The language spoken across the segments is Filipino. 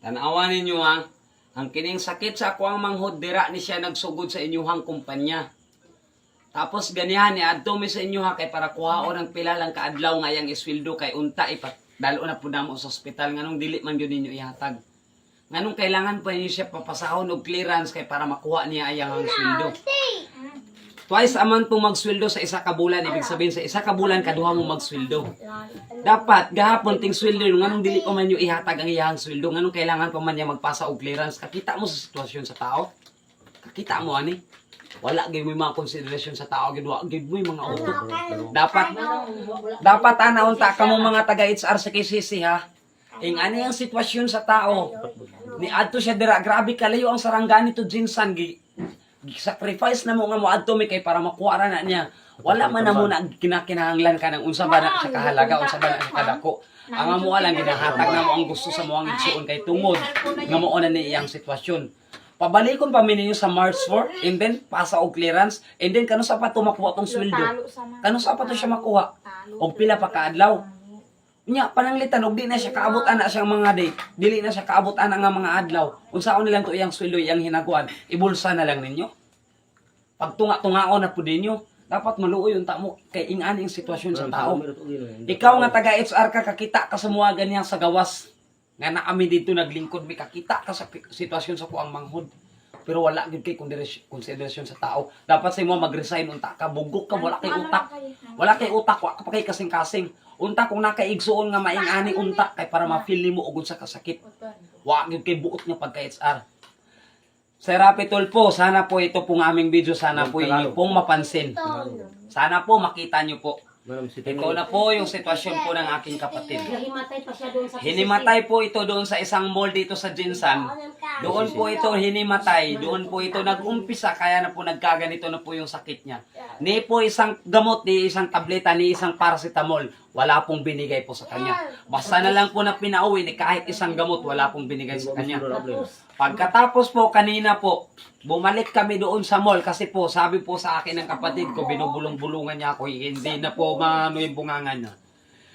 Tanawa ninyo ha, ang kining sakit sa ako ang manghod, dira ni siya nagsugod sa inyuhang kumpanya. Tapos ganihan ni adto mi sa inyo ha, kay para kuhaon ang pila lang kaadlaw nga yang isweldo kay unta dalo na pud namo sa ospital nganong dili man gyud ninyo ihatag. Nganong kailangan pa niyo siya papasahon og clearance kay para makuha niya ayang sweldo. Twice a month po magsweldo sa isa ka bulan, ibig sabihin sa isa ka bulan kaduha mo magsweldo. Dapat gahapon ting sweldo nganong dili pa man niyo ihatag ang iyang sweldo, nganong kailangan pa man niya magpasa og clearance. Kakita mo sa sitwasyon sa tao? Kakita mo ani? Wala gyud mo mga konsiderasyon sa tao, gyud mo mga utok. Dapat naunta ka mo mga taga HR sa KCC ha. Ing ani ang sitwasyon sa tao. Ni adto siya dira, grabe kalayo ang sarangani to Jinsan sacrifice na mo nga mo adto mi kay para makuha ra na niya. Wala man na mo na kinakinahanglan ka ng unsa ba na sa kahalaga, unsa ba na sa kadako. Ang amo lang ginahatag na mo ang gusto sa mo ang igsuon kay tungod nga mo na ni iyang sitwasyon. Pabalikon pa mi ninyo sa March 4 and then pasa og clearance and then kano sa pa to makuha tong sweldo. Kano sa pa to siya makuha og pila pa kaadlaw. Nya pananglitan og di na siya kaabot ana siyang mga date. Dili na siya kaabot ana nga mga adlaw. Unsaon nilang to iyang sweldo iyang hinaguan? Ibulsa na lang ninyo. Pag tunga-tungaon na pud ninyo, dapat maluoy unta mo kay ingani ang sitwasyon sa tao. Ikaw nga taga HR ka, kakita ka sa mga ganyan sa gawas. Nga na kami dito naglingkod, may kakita ka sa sitwasyon sa kuang manghod. Pero wala gid kay konsiderasyon sa tao. Dapat sa imo mag-resign unta ka, bugok ka, wala kay utak. Wala kay utak, wa ka pa kay kasing-kasing. Unta kung nakaigsuon nga maingani unta kay para ma-feel nimo ugod sa kasakit. Wa gid kay buot nga pagka HR. Sir Rapi Tulfo, sana po ito pong aming video, sana po inyo pong mapansin. Sana po makita nyo po. Ito na po yung sitwasyon po ng aking kapatid. Hinimatay pa siya doon sa Hinimatay po ito doon sa isang mall dito sa Jinsan. Doon po ito hinimatay. Doon po ito nag-umpisa. Kaya na po nagkaganito na po yung sakit niya. Ni po isang gamot, ni isang tableta, ni isang paracetamol. Wala pong binigay po sa kanya. Basta na lang po na pinauwi ni kahit isang gamot, wala pong binigay sa kanya. Pagkatapos po kanina po, bumalik kami doon sa mall kasi po sabi po sa akin ng kapatid ko, binubulong-bulungan niya ako. Hindi na po maano yung bungangan niya.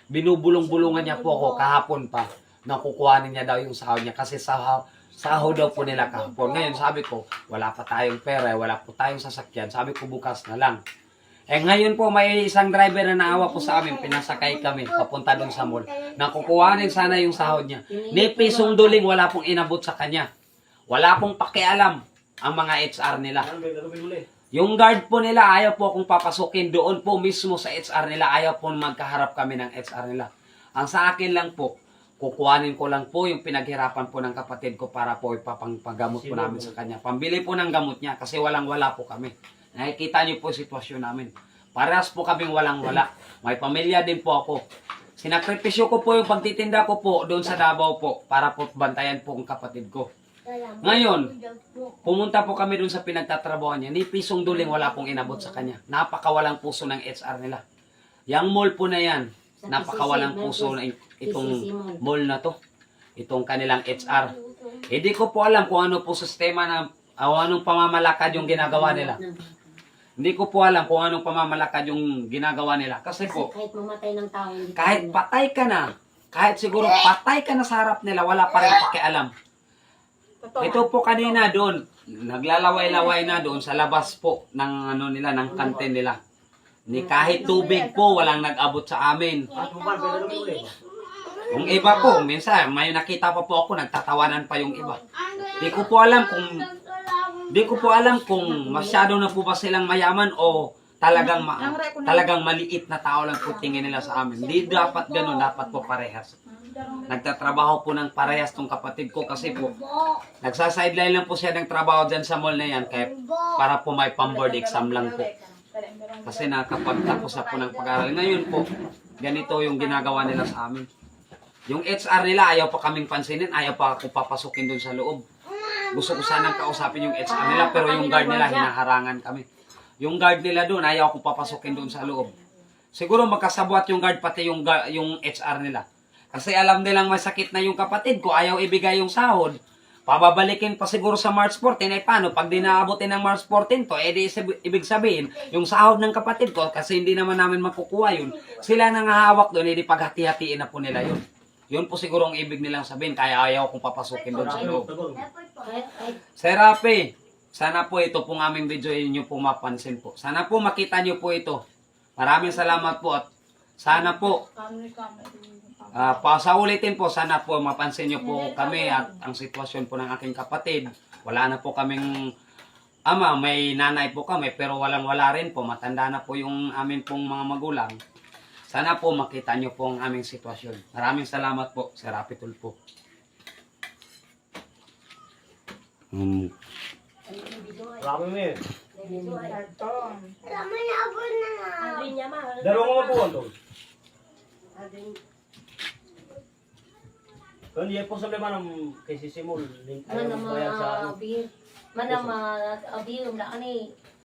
Binubulong-bulungan niya po ako kahapon pa. Nakukuhanin niya daw yung sahod niya kasi sahod daw po nila kahapon. Ngayon sabi ko, wala pa tayong pera, wala po tayong sasakyan. Sabi ko bukas na lang. Ngayon po may isang driver na naawa po sa amin, pinasakay kami papunta doon sa mall. Nakukuhanin sana yung sahod niya. Ni pisong duling wala pong inabot sa kanya. Wala pong pakialam ang mga HR nila. Yung guard po nila, ayaw po akong papasukin doon po mismo sa HR nila. Ayaw po magkaharap kami ng HR nila. Ang sa akin lang po, kukuhanin ko lang po yung pinaghirapan po ng kapatid ko para po ipapangpagamot po namin sa kanya. Pambili po ng gamot niya kasi walang-wala po kami. Nakikita niyo po sitwasyon namin. Parehas po kaming walang-wala. May pamilya din po ako. Sinakripisyo ko po yung pagtitinda ko po doon sa Davao po para po bantayan po ang kapatid ko. Ngayon, pumunta po kami doon sa pinagtatrabaho niya. Ni pisong duling wala pong inabot sa kanya. Napakawalang puso ng HR nila. Yang mall po na yan, napakawalang puso na itong mall na to. Itong kanilang HR. Hindi ko po alam kung ano po sistema na anong pamamalakad yung ginagawa nila. Hindi ko po alam kung anong pamamalakad yung ginagawa nila. Kasi po, kahit mamatay ng tao, kahit patay ka na, kahit siguro patay ka na sa harap nila, wala pa rin pakialam. Ito po kanina doon, naglalaway-laway na doon sa labas po ng ano nila, ng kantin nila. Ni kahit tubig po, walang nag-abot sa amin. Yung iba po, minsan, may nakita pa po ako, nagtatawanan pa yung iba. Di ko po alam kung masyado na po ba silang mayaman o talagang maliit na tao lang po tingin nila sa amin. Di dapat gano'n, dapat po parehas. Nagtatrabaho po ng parehas tong kapatid ko kasi po nagsasideline lang po siya ng trabaho dyan sa mall na yan kaya para po may pang-board exam lang po. Kasi nakapagtapos na po ng pag-aaral. Ngayon po, ganito yung ginagawa nila sa amin. Yung HR nila, ayaw pa kaming pansinin, ayaw pa ako papasukin doon sa loob. Gusto ko sanang kausapin yung HR nila, pero yung guard nila, hinaharangan kami. Yung guard nila doon, ayaw ko papasukin doon sa loob. Siguro magkasabwat yung guard, pati yung HR nila. Kasi alam nilang may sakit na yung kapatid ko, ayaw ibigay yung sahod. Pababalikin pa siguro sa March 14, paano? Pag di naabutin ng March 14 to, di ibig sabihin, yung sahod ng kapatid ko, kasi hindi naman namin makukuha yun, sila nang hahawak doon, di paghati-hatiin na po nila yun. Yun po siguro ang ibig nilang sabihin, kaya ayaw kong papasukin doon sa loob. Kahit Sir Rafi, sana po ito pong aming video inyo po mapansin po. Sana po makita nyo po ito. Maraming salamat po at sana po, pasaulitin po, sana po mapansin nyo po kami at ang sitwasyon po ng aking kapatid. Wala na po kaming ama, may nanay po kami pero walang-wala rin po. Matanda na po yung amin pong mga magulang. Sana po makita nyo po ang aming sitwasyon. Maraming salamat po, Sir Rafi Tulfo. Marami mo eh. Adrin niya ma. Darong mga buwan to. Adrin. Kung hindi po sa problema ng kay Sisimul, Mana bayad sa ano. ma abir. Mana ma abir na ani.